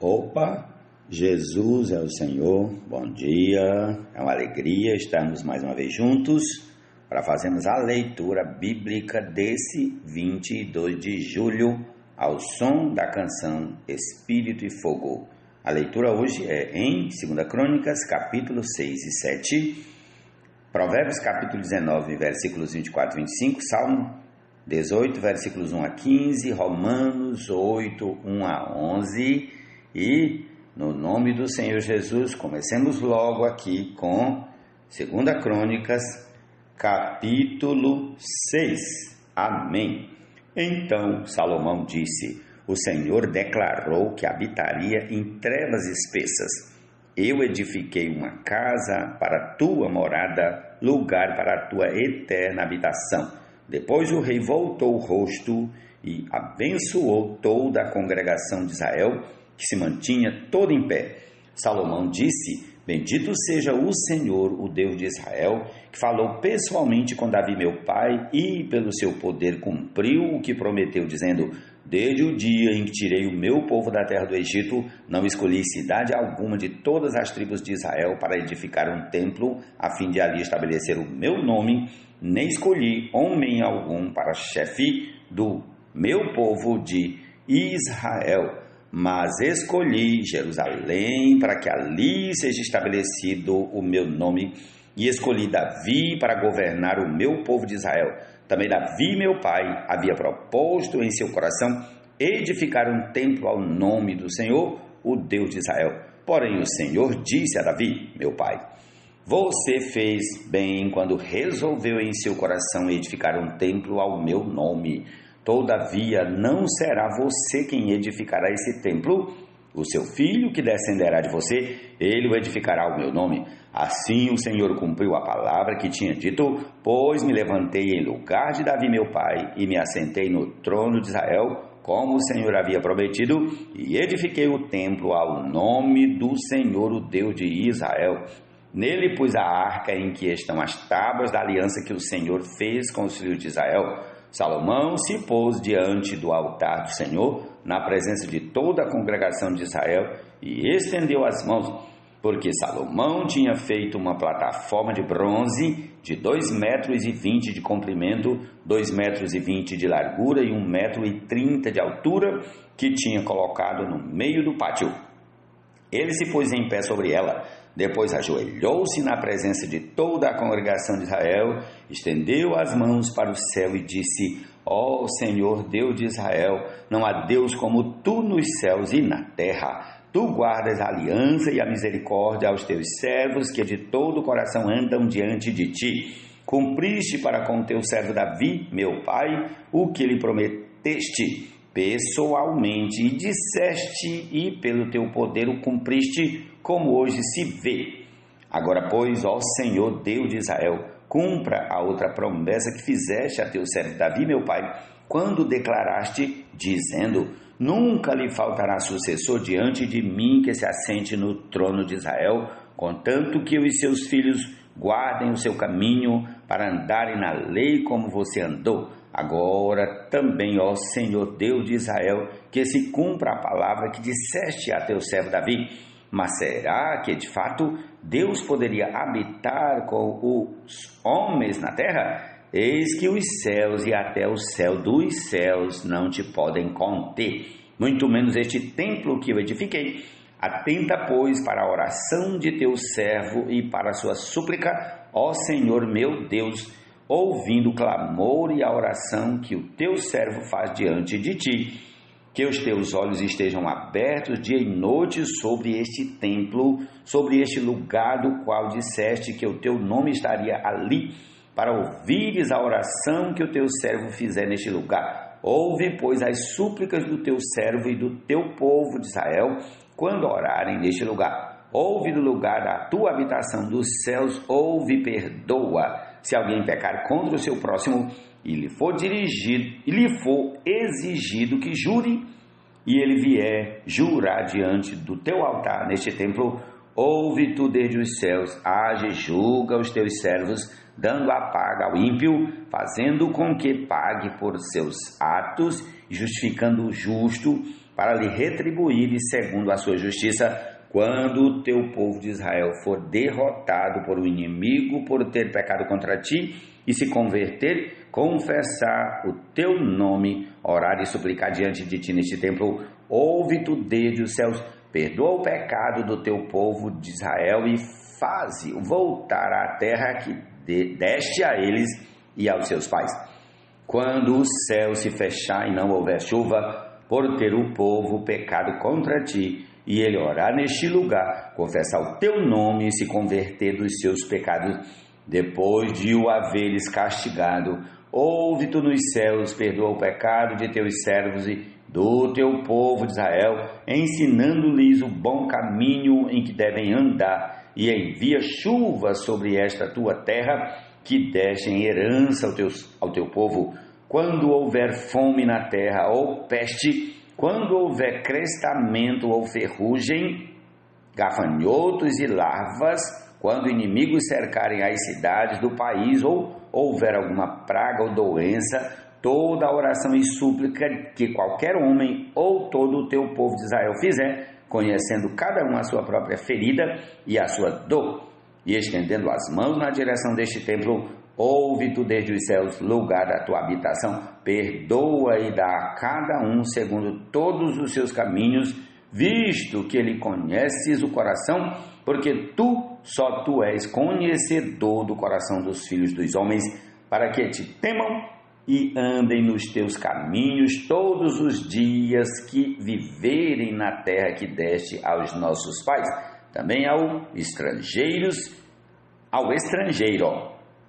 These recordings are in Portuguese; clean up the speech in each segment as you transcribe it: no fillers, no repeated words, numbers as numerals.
Opa, Jesus é o Senhor, bom dia, é uma alegria estarmos mais uma vez juntos para fazermos a leitura bíblica desse 22 de julho ao som da canção Espírito e Fogo. A leitura hoje é em 2 Crônicas, capítulos 6 e 7, Provérbios capítulo 19, versículos 24 e 25, Salmo 18, versículos 1 a 15, Romanos 8, 1 a 11 e, no nome do Senhor Jesus, comecemos logo aqui com 2 Crônicas, capítulo 6. Amém. Então Salomão disse: o Senhor declarou que habitaria em trevas espessas. Eu edifiquei uma casa para a tua morada, lugar para a tua eterna habitação. Depois o rei voltou o rosto e abençoou toda a congregação de Israel, que se mantinha toda em pé. Salomão disse: bendito seja o Senhor, o Deus de Israel, que falou pessoalmente com Davi meu pai e pelo seu poder cumpriu o que prometeu, dizendo: desde o dia em que tirei o meu povo da terra do Egito, não escolhi cidade alguma de todas as tribos de Israel para edificar um templo, a fim de ali estabelecer o meu nome, nem escolhi homem algum para chefe do meu povo de Israel, mas escolhi Jerusalém para que ali seja estabelecido o meu nome, e escolhi Davi para governar o meu povo de Israel. Também Davi, meu pai, havia proposto em seu coração edificar um templo ao nome do Senhor, o Deus de Israel. Porém o Senhor disse a Davi, meu pai: você fez bem quando resolveu em seu coração edificar um templo ao meu nome. Todavia, não será você quem edificará esse templo. O seu filho que descenderá de você, ele o edificará ao meu nome. Assim o Senhor cumpriu a palavra que tinha dito, pois me levantei em lugar de Davi meu pai e me assentei no trono de Israel, como o Senhor havia prometido, e edifiquei o templo ao nome do Senhor, o Deus de Israel. Nele pus a arca em que estão as tábuas da aliança que o Senhor fez com os filhos de Israel. Salomão se pôs diante do altar do Senhor, na presença de toda a congregação de Israel, e estendeu as mãos, porque Salomão tinha feito uma plataforma de bronze de 2,20 metros de comprimento, 2,20 metros de largura e 1,30 metro de altura, que tinha colocado no meio do pátio. Ele se pôs em pé sobre ela, depois ajoelhou-se na presença de toda a congregação de Israel, estendeu as mãos para o céu e disse: ó Senhor Deus de Israel, não há Deus como tu nos céus e na terra. Tu guardas a aliança e a misericórdia aos teus servos que de todo o coração andam diante de ti. Cumpriste para com o teu servo Davi, meu pai, o que lhe prometeste pessoalmente, e disseste, e pelo teu poder o cumpriste, como hoje se vê. Agora, pois, ó Senhor Deus de Israel, cumpra a outra promessa que fizeste a teu servo Davi, meu pai, quando declaraste, dizendo: nunca lhe faltará sucessor diante de mim que se assente no trono de Israel, contanto que os seus filhos guardem o seu caminho para andarem na lei como você andou. Agora também, ó Senhor Deus de Israel, que se cumpra a palavra que disseste a teu servo Davi. Mas será que de fato Deus poderia habitar com os homens na terra? Eis que os céus e até o céu dos céus não te podem conter, muito menos este templo que eu edifiquei. Atenta, pois, para a oração de teu servo e para a sua súplica, ó Senhor meu Deus, ouvindo o clamor e a oração que o teu servo faz diante de ti. Que os teus olhos estejam abertos dia e noite sobre este templo, sobre este lugar do qual disseste que o teu nome estaria ali, para ouvires a oração que o teu servo fizer neste lugar. Ouve, pois, as súplicas do teu servo e do teu povo de Israel, quando orarem neste lugar. Ouve do lugar da tua habitação dos céus, ouve e perdoa. Se alguém pecar contra o seu próximo e lhe for exigido que jure, e ele vier jurar diante do teu altar neste templo, ouve tu desde os céus, age, julga os teus servos, dando a paga ao ímpio, fazendo com que pague por seus atos, justificando o justo, para lhe retribuir segundo a sua justiça, quando o teu povo de Israel for derrotado por um inimigo por ter pecado contra ti e se converter, confessar o teu nome, orar e suplicar diante de ti neste templo, ouve tu desde os céus, perdoa o pecado do teu povo de Israel e faze-o voltar à terra que deste a eles e aos seus pais. Quando o céu se fechar e não houver chuva, por ter o povo pecado contra ti, e ele orar neste lugar, confessar o teu nome e se converter dos seus pecados, depois de o haveres castigado, ouve tu nos céus, perdoa o pecado de teus servos e do teu povo de Israel, ensinando-lhes o bom caminho em que devem andar, e envia chuva sobre esta tua terra, que deste em herança ao teu povo. Quando houver fome na terra ou peste, quando houver crestamento ou ferrugem, gafanhotos e larvas, quando inimigos cercarem as cidades do país ou houver alguma praga ou doença, toda a oração e súplica que qualquer homem ou todo o teu povo de Israel fizer, conhecendo cada um a sua própria ferida e a sua dor, e estendendo as mãos na direção deste templo, ouve tu desde os céus, lugar da tua habitação, perdoa e dá a cada um segundo todos os seus caminhos, visto que ele conheces o coração, porque só tu és conhecedor do coração dos filhos dos homens, para que te temam e andem nos teus caminhos todos os dias que viverem na terra que deste aos nossos pais. Também ao estrangeiro,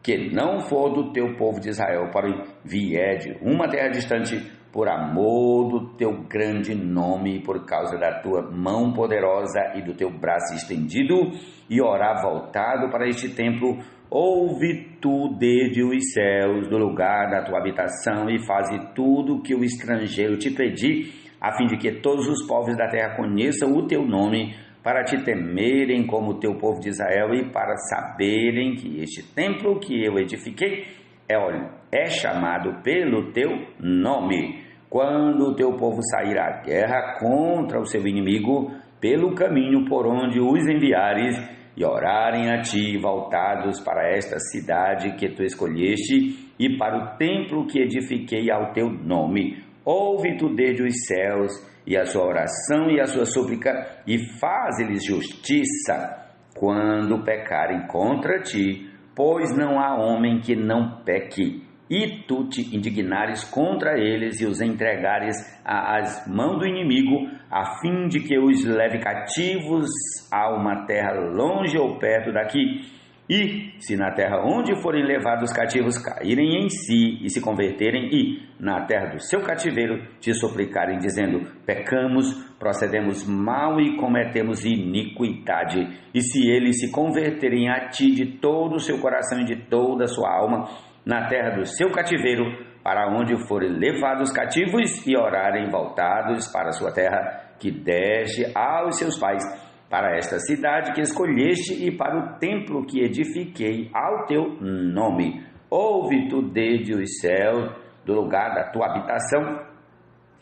que não for do teu povo de Israel, porém vier de uma terra distante, por amor do teu grande nome e por causa da tua mão poderosa e do teu braço estendido, e orar voltado para este templo, ouve tu desde os céus, do lugar da tua habitação, e faze tudo o que o estrangeiro te pedir, a fim de que todos os povos da terra conheçam o teu nome, para te temerem como o teu povo de Israel e para saberem que este templo que eu edifiquei é chamado pelo teu nome. Quando o teu povo sair à guerra contra o seu inimigo, pelo caminho por onde os enviares, e orarem a ti, voltados para esta cidade que tu escolheste, e para o templo que edifiquei ao teu nome, ouve tu desde os céus, e a sua oração e a sua súplica, e faze-lhes justiça, quando pecarem contra ti, pois não há homem que não peque, e tu te indignares contra eles e os entregares às mãos do inimigo, a fim de que os leve cativos a uma terra longe ou perto daqui. E, se na terra onde forem levados cativos caírem em si e se converterem, e, na terra do seu cativeiro, te suplicarem, dizendo, pecamos, procedemos mal e cometemos iniquidade, e se eles se converterem a ti de todo o seu coração e de toda a sua alma, na terra do seu cativeiro, para onde forem levados cativos, e orarem voltados para a sua terra, que deste aos seus pais, para esta cidade que escolheste e para o templo que edifiquei ao teu nome. Ouve tu desde os céus, do lugar da tua habitação,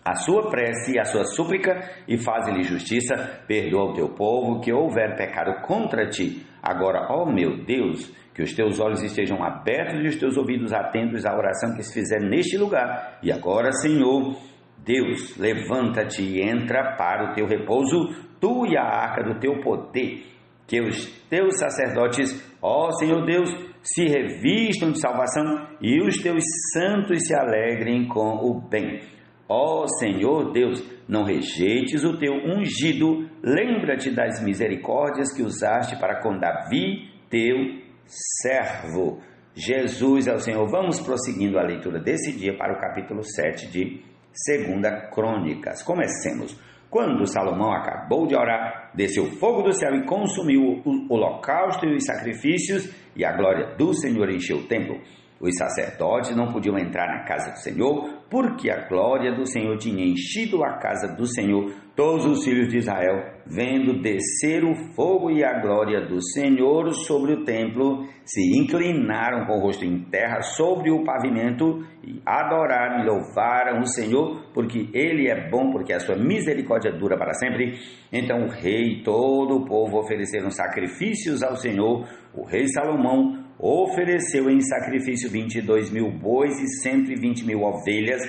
a sua prece e a sua súplica, e faze-lhe justiça, perdoa o teu povo que houver pecado contra ti. Agora, ó meu Deus, que os teus olhos estejam abertos e os teus ouvidos atentos à oração que se fizer neste lugar. E agora, Senhor Deus, levanta-te e entra para o teu repouso, tu e a arca do teu poder, que os teus sacerdotes, ó Senhor Deus, se revistam de salvação e os teus santos se alegrem com o bem. Ó Senhor Deus, não rejeites o teu ungido, lembra-te das misericórdias que usaste para com Davi, teu servo. Jesus é o Senhor. Vamos prosseguindo a leitura desse dia para o capítulo 7 de 2 Crônicas. Comecemos. Quando Salomão acabou de orar, desceu fogo do céu e consumiu o holocausto e os sacrifícios, e a glória do Senhor encheu o templo. Os sacerdotes não podiam entrar na casa do Senhor, porque a glória do Senhor tinha enchido a casa do Senhor. Todos os filhos de Israel, vendo descer o fogo e a glória do Senhor sobre o templo, se inclinaram com o rosto em terra sobre o pavimento e adoraram e louvaram o Senhor, porque Ele é bom, porque a sua misericórdia dura para sempre. Então o rei e todo o povo ofereceram sacrifícios ao Senhor. O rei Salomão ofereceu em sacrifício 22.000 bois e 120.000 ovelhas.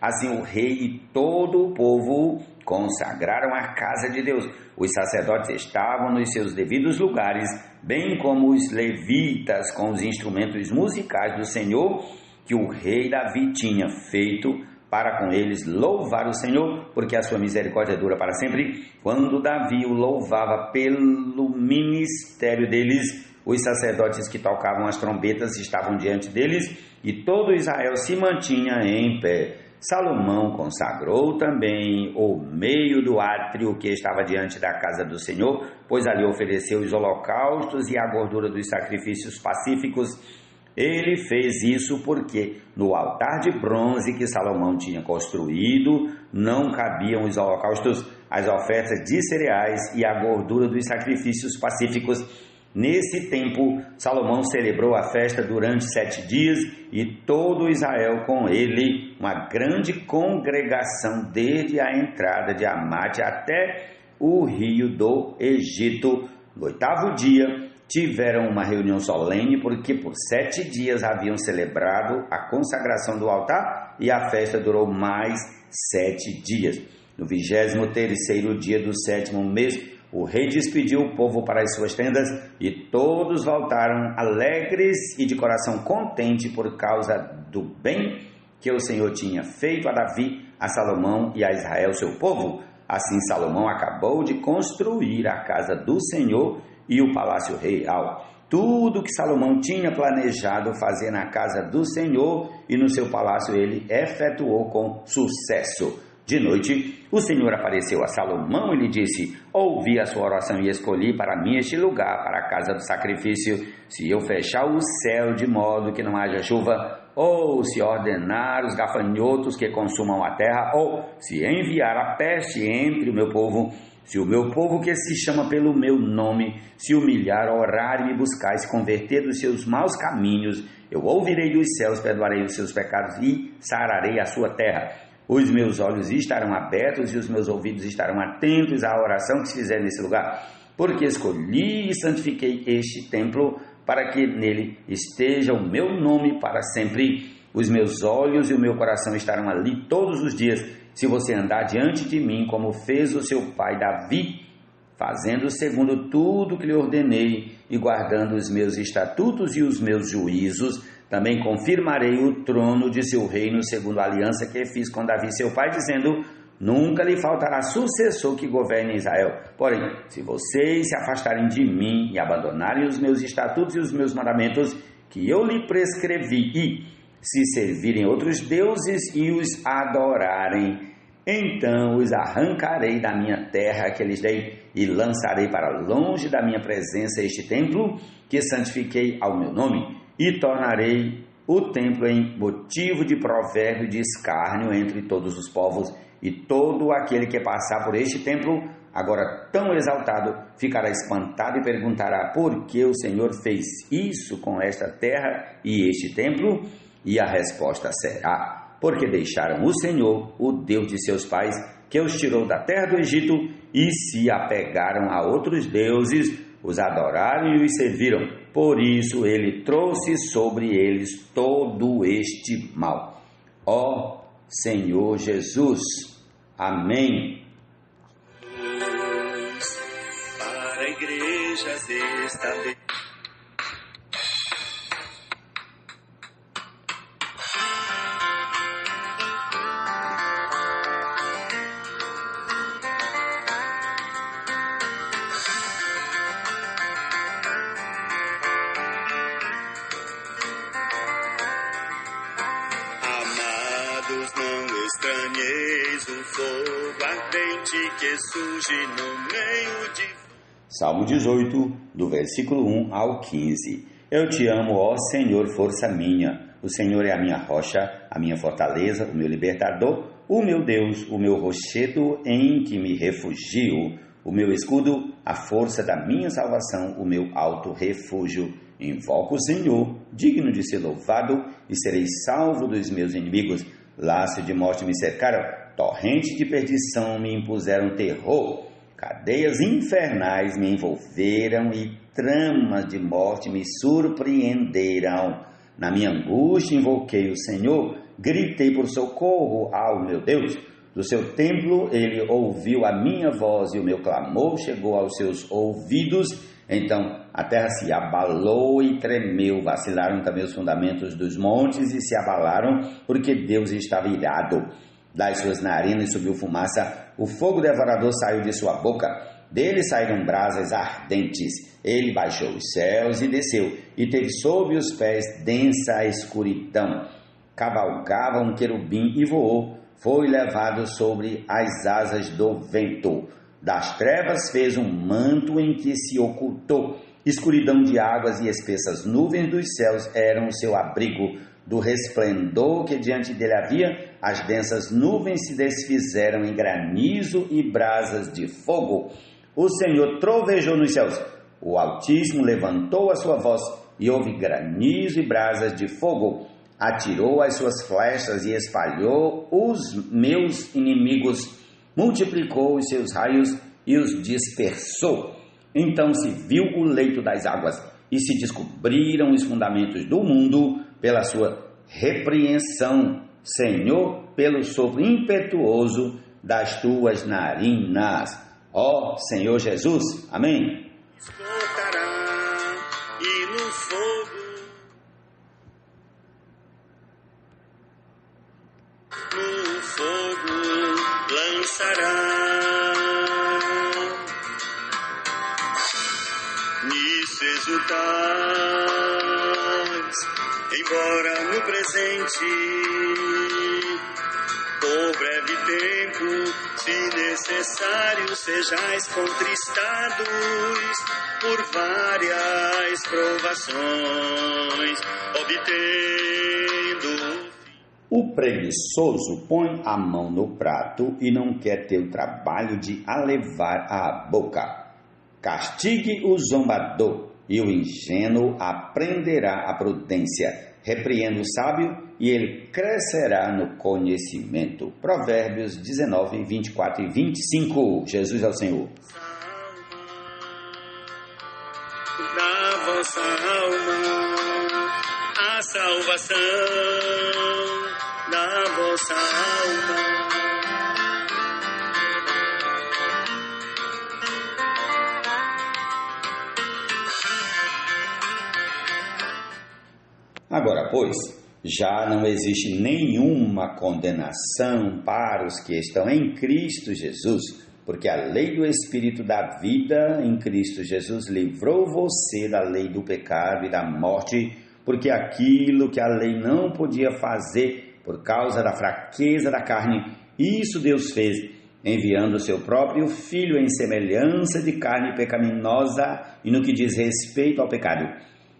Assim o rei e todo o povo consagraram a casa de Deus. Os sacerdotes estavam nos seus devidos lugares, bem como os levitas com os instrumentos musicais do Senhor, que o rei Davi tinha feito para com eles louvar o Senhor, porque a sua misericórdia dura para sempre. Quando Davi o louvava pelo ministério deles, os sacerdotes que tocavam as trombetas estavam diante deles, e todo Israel se mantinha em pé. Salomão consagrou também o meio do átrio que estava diante da casa do Senhor, pois ali ofereceu os holocaustos e a gordura dos sacrifícios pacíficos. Ele fez isso porque no altar de bronze que Salomão tinha construído não cabiam os holocaustos, as ofertas de cereais e a gordura dos sacrifícios pacíficos. Nesse tempo, Salomão celebrou a festa durante 7 dias e todo Israel com ele, uma grande congregação desde a entrada de Amate até o rio do Egito. No 8º dia, tiveram uma reunião solene porque por 7 dias haviam celebrado a consagração do altar e a festa durou mais 7 dias. No 23º dia do 7º mês, o rei despediu o povo para as suas tendas e todos voltaram alegres e de coração contente por causa do bem que o Senhor tinha feito a Davi, a Salomão e a Israel, seu povo. Assim Salomão acabou de construir a casa do Senhor e o palácio real. Tudo que Salomão tinha planejado fazer na casa do Senhor e no seu palácio ele efetuou com sucesso. De noite, o Senhor apareceu a Salomão e lhe disse: ouvi a sua oração e escolhi para mim este lugar, para a casa do sacrifício. Se eu fechar o céu de modo que não haja chuva, ou se ordenar os gafanhotos que consumam a terra, ou se enviar a peste entre o meu povo, se o meu povo que se chama pelo meu nome se humilhar, orar e me buscar e se converter dos seus maus caminhos, eu ouvirei dos céus, perdoarei os seus pecados e sararei a sua terra. Os meus olhos estarão abertos e os meus ouvidos estarão atentos à oração que se fizer nesse lugar, porque escolhi e santifiquei este templo para que nele esteja o meu nome para sempre. Os meus olhos e o meu coração estarão ali todos os dias, se você andar diante de mim como fez o seu pai Davi, fazendo segundo tudo que lhe ordenei e guardando os meus estatutos e os meus juízos. Também confirmarei o trono de seu reino segundo a aliança que fiz com Davi seu pai, dizendo: nunca lhe faltará sucessor que governe Israel. Porém, se vocês se afastarem de mim e abandonarem os meus estatutos e os meus mandamentos que eu lhe prescrevi, e se servirem outros deuses e os adorarem, então os arrancarei da minha terra que lhes dei e lançarei para longe da minha presença este templo que santifiquei ao meu nome, e tornarei o templo em motivo de provérbio e de escárnio entre todos os povos, e todo aquele que passar por este templo, agora tão exaltado, ficará espantado e perguntará: por que o Senhor fez isso com esta terra e este templo? E a resposta será: porque deixaram o Senhor, o Deus de seus pais, que os tirou da terra do Egito, e se apegaram a outros deuses, os adoraram e os serviram. Por isso ele trouxe sobre eles todo este mal. Ó Senhor Jesus. Amém. Para a igreja desta vez. Que surge no meio de... Salmo 18, do versículo 1 ao 15. Eu te amo, ó Senhor, força minha. O Senhor é a minha rocha, a minha fortaleza, o meu libertador, o meu Deus, o meu rochedo em que me refugio, o meu escudo, a força da minha salvação, o meu alto refúgio. Invoco o Senhor, digno de ser louvado, e serei salvo dos meus inimigos. Laço de morte me cercaram, torrente de perdição me impuseram terror. Cadeias infernais me envolveram e tramas de morte me surpreenderam. Na minha angústia invoquei o Senhor, gritei por socorro ao meu Deus. Do seu templo ele ouviu a minha voz e o meu clamor chegou aos seus ouvidos. Então a terra se abalou e tremeu, vacilaram também os fundamentos dos montes e se abalaram, porque Deus estava irado. Das suas narinas subiu fumaça, o fogo devorador saiu de sua boca, dele saíram brasas ardentes. Ele baixou os céus e desceu, e teve sob os pés densa escuridão. Cavalgava um querubim e voou, foi levado sobre as asas do vento. Das trevas fez um manto em que se ocultou. Escuridão de águas e espessas nuvens dos céus eram o seu abrigo. Do resplendor que diante dele havia, as densas nuvens se desfizeram em granizo e brasas de fogo. O Senhor trovejou nos céus. O Altíssimo levantou a sua voz e houve granizo e brasas de fogo. Atirou as suas flechas e espalhou os meus inimigos. Multiplicou os seus raios e os dispersou. Então se viu o leito das águas e se descobriram os fundamentos do mundo pela sua repreensão, Senhor, pelo sopro impetuoso das tuas narinas. Ó Senhor Jesus, amém. Esgotará e no fogo lançará. Nisso exultais, embora no presente, por breve tempo, se necessário, sejais contristados por várias provações, obtendo. O preguiçoso põe a mão no prato e não quer ter o trabalho de a levar à boca. Castigue o zombador e o ingênuo aprenderá a prudência. Repreenda o sábio e ele crescerá no conhecimento. Provérbios 19, 24 e 25. Jesus é o Senhor. Da vossa alma, a salvação da vossa alma. Agora, pois, já não existe nenhuma condenação para os que estão em Cristo Jesus, porque a lei do Espírito da vida em Cristo Jesus livrou você da lei do pecado e da morte, porque aquilo que a lei não podia fazer por causa da fraqueza da carne, isso Deus fez, enviando o seu próprio Filho em semelhança de carne pecaminosa e no que diz respeito ao pecado.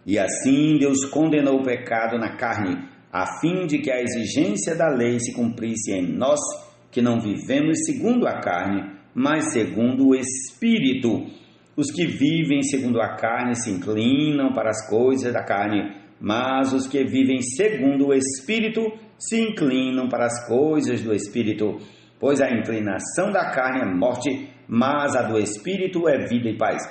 E assim Deus condenou o pecado na carne, a fim de que a exigência da lei se cumprisse em nós, que não vivemos segundo a carne, mas segundo o Espírito. Os que vivem segundo a carne se inclinam para as coisas da carne, mas os que vivem segundo o Espírito se inclinam para as coisas do Espírito. Pois a inclinação da carne é morte, mas a do Espírito é vida e paz.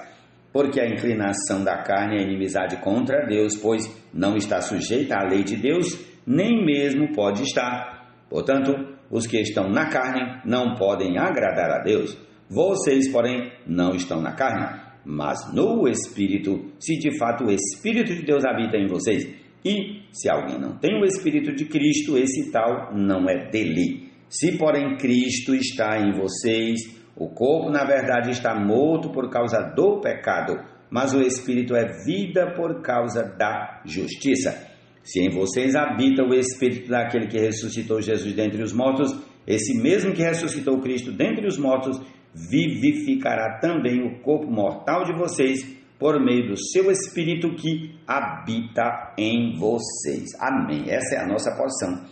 Porque a inclinação da carne é inimizade contra Deus, pois não está sujeita à lei de Deus, nem mesmo pode estar. Portanto, os que estão na carne não podem agradar a Deus. Vocês, porém, não estão na carne, mas no Espírito, se de fato o Espírito de Deus habita em vocês. E, se alguém não tem o Espírito de Cristo, esse tal não é dele. Se, porém, Cristo está em vocês, o corpo, na verdade, está morto por causa do pecado, mas o Espírito é vida por causa da justiça. Se em vocês habita o Espírito daquele que ressuscitou Jesus dentre os mortos, esse mesmo que ressuscitou Cristo dentre os mortos, vivificará também o corpo mortal de vocês por meio do seu Espírito que habita em vocês. Amém. Essa é a nossa porção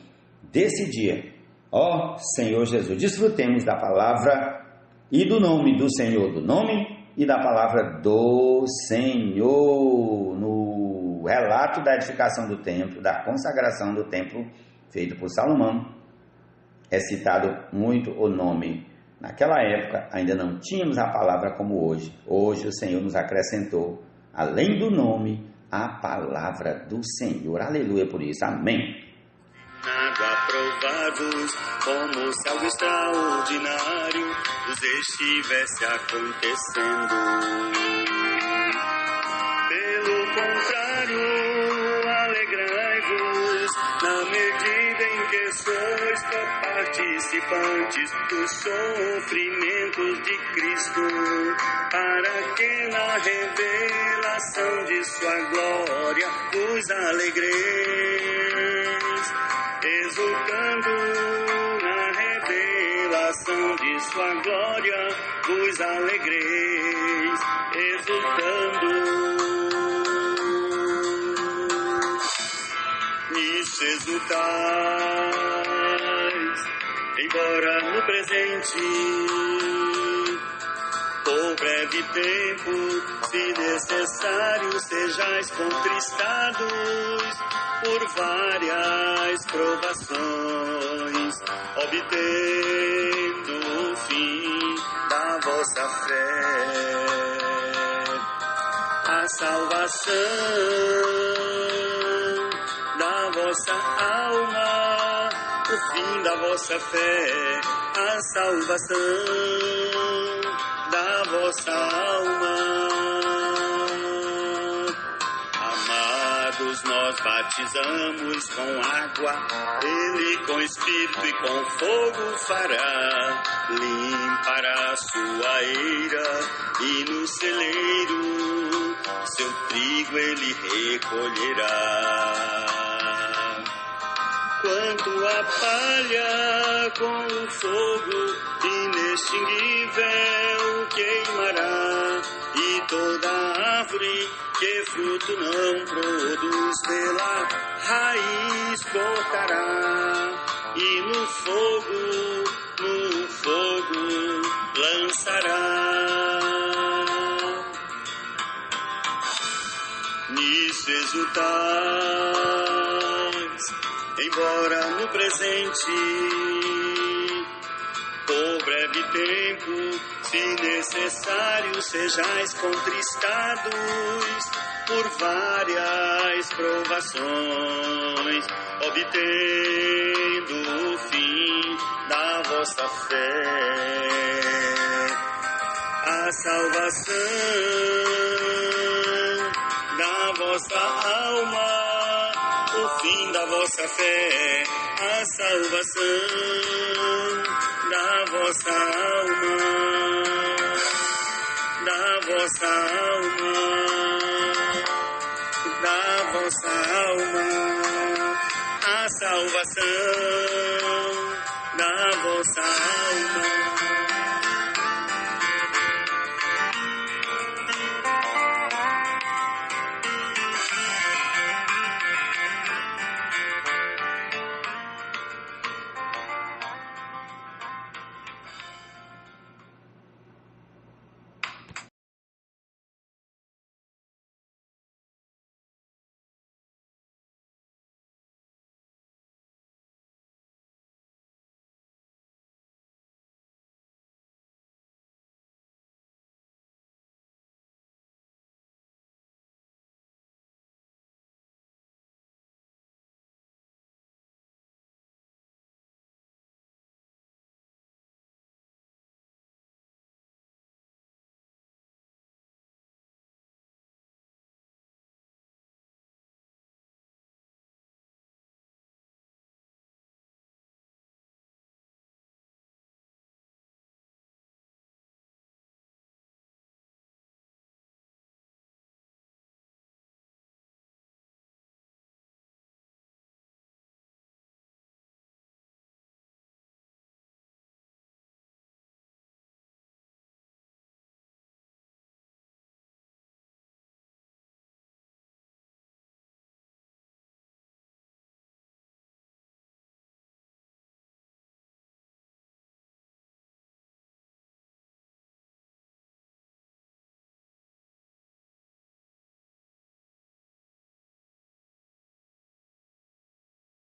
desse dia. Ó Senhor Jesus, desfrutemos da palavra e do nome do Senhor, do nome e da palavra do Senhor, no relato da edificação do templo, da consagração do templo feito por Salomão. É citado muito o nome. Naquela época ainda não tínhamos a palavra como hoje. Hoje o Senhor nos acrescentou, além do nome, a palavra do Senhor. Aleluia por isso. Amém. Aprovados, como se algo extraordinário nos estivesse acontecendo. Pelo contrário, alegrai-vos na medida em que sois participantes dos sofrimentos de Cristo, para que na revelação de sua glória vos alegreis, exultando na revelação de sua glória vos alegreis, exultando. Nisso exultais, embora no presente, por breve tempo, se necessário, sejais contristados por várias provações, obtendo o fim da vossa fé, a salvação da vossa alma, o fim da vossa fé, a salvação da vossa alma. Amados, nós batizamos com água, Ele com Espírito e com fogo fará, limpará sua eira e no celeiro seu trigo Ele recolherá. Quanto a palha com o fogo inextinguível queimará, e toda árvore que fruto não produz pela raiz cortará, e no fogo lançará. Nisso exultais, embora no presente, por breve tempo, se necessário, sejais contristados por várias provações, obtendo o fim da vossa fé, a salvação da vossa alma, o fim da vossa fé, a salvação da vossa alma, da vossa alma, da vossa alma, a salvação da vossa alma.